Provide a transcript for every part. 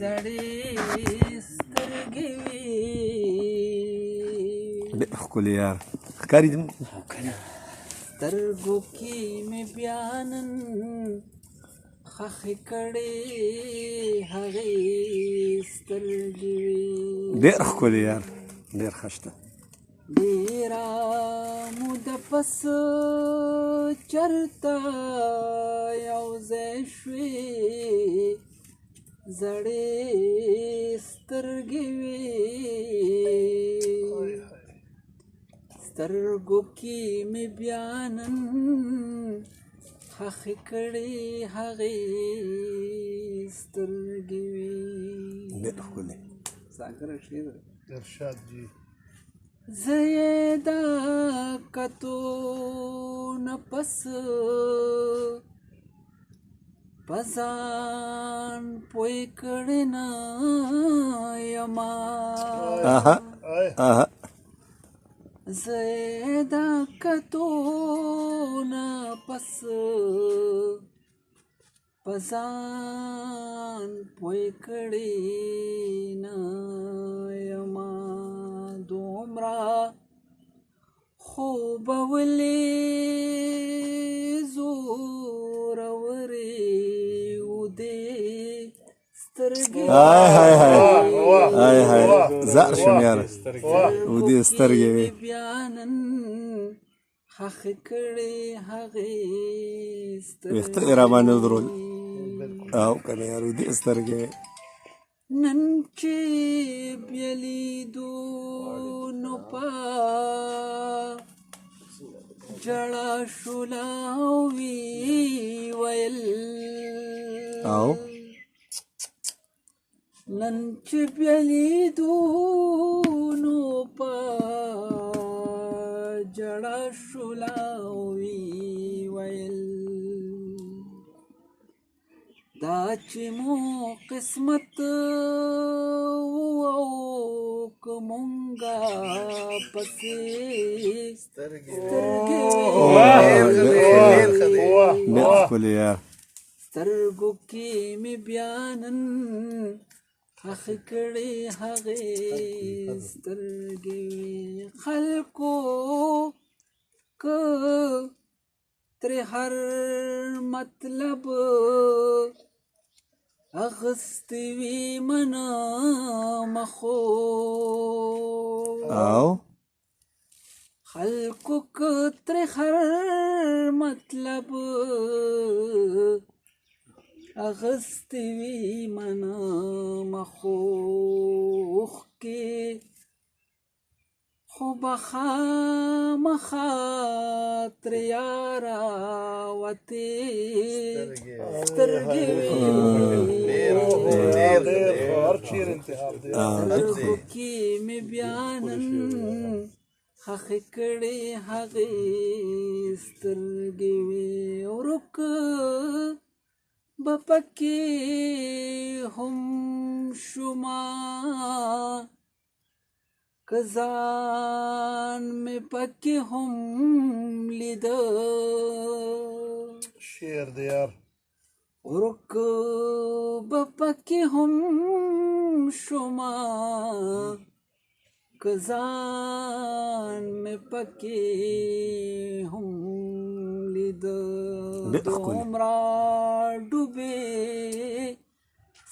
زړې سترګې وي. ډېر ښکلی یار ښکاري دي. سترګو کې مې بیا نن خښې کړې هغې سترګې وي. ډېر ښکلی یار ډېر ښه شته. ډېره موده پس چرته یو ځای شوې زړې سترګې وي. سترګو کې مې بیا نن خښې کړې هغې سترګې وي. ډېر ښکلی ځانګړی شعر ارشاد جی. زه یې دا کتو نه پس په ځان پوی کړې نه یما. زه یې دا کتو نه پس په ځان پوی کړې نه یما. دومره خوبولې زورورې ودې سترګې زار شوم یاره ودې سترګې وي. بیا نن خښې کړې هغې ویښته یې راباندې ودرول او که نه یار ودې سترګې وي. نن چې بیا لیدو نو په ژړا شوله وی ویل. نن چې بیا لیدو نو په ژړا شوله وی ویل. دا چې مو قسمت او که مونږه پسې سترګې سترګو کې مې بیا نن خښې کړې هغې سترګې وي. خلکو که ترې هر مطلب اخیستی وي منمه خو خلکو که ترې هر مطلب اخیستی وي منمه خو اوښکې خو به خامخا ترې یاره وتې سترګې وي. سترګو کې مې بیا نن خښې کړې هغې سترګې وي. ورک به پکې هم شوما که ځان مې پکې هم لیده. شعر دی یار. ورک به پکې هم شوما که ځان مې پکې هم لیده. دومره ډوبې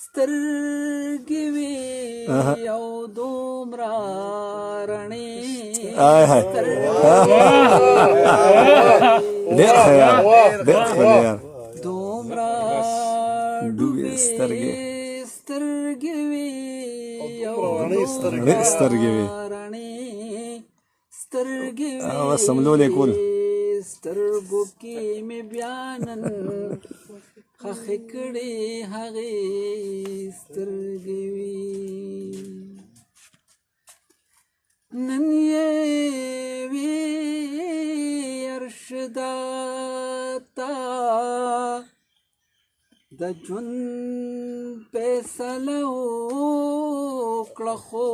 سترګې وي او دومره رڼې دومره ډوبې سترګې وي او رڼې سترګې وي. سترګو کې مې بیا نن خښې کړې هغې سترګې وي. نن یې وی ارشدا تا د ژوند فیصله وکړه خو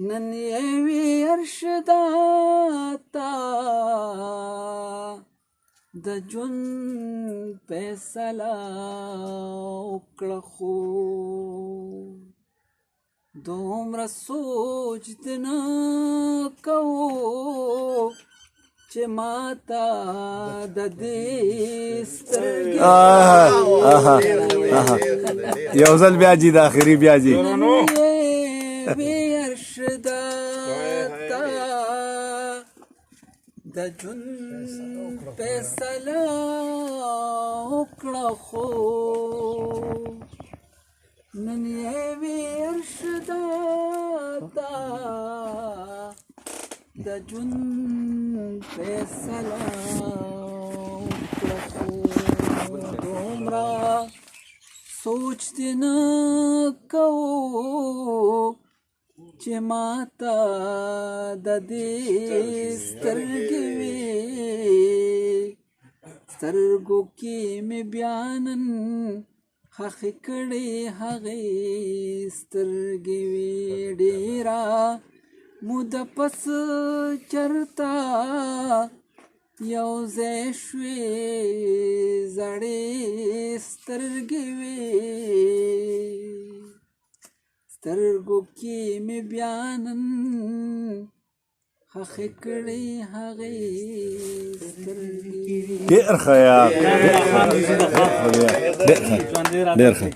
نن یې وی ارشدا تا د ژوند فیصله وکړه خو دومره سوچ دې نه کوو چې ماته د دې سترګې یو ځل بیا جی د آخري بیا جی بیرشدا تا د ژوند فیصله وکړه خو نن یې بیرشدا تا د ژوند فیصله وکړه خو دومره سوچ دې نه کوو چې ماته د دې سترګې وي سترګو کې مې بیا نن ښخې کړې هغې سترګې وي ډېره موده پس چرته یو ځای شوې زړې سترګې وي سترګو کې مې بیا نن ښخې کړې هغې سترګې ډېر ښه یار ډېر ښه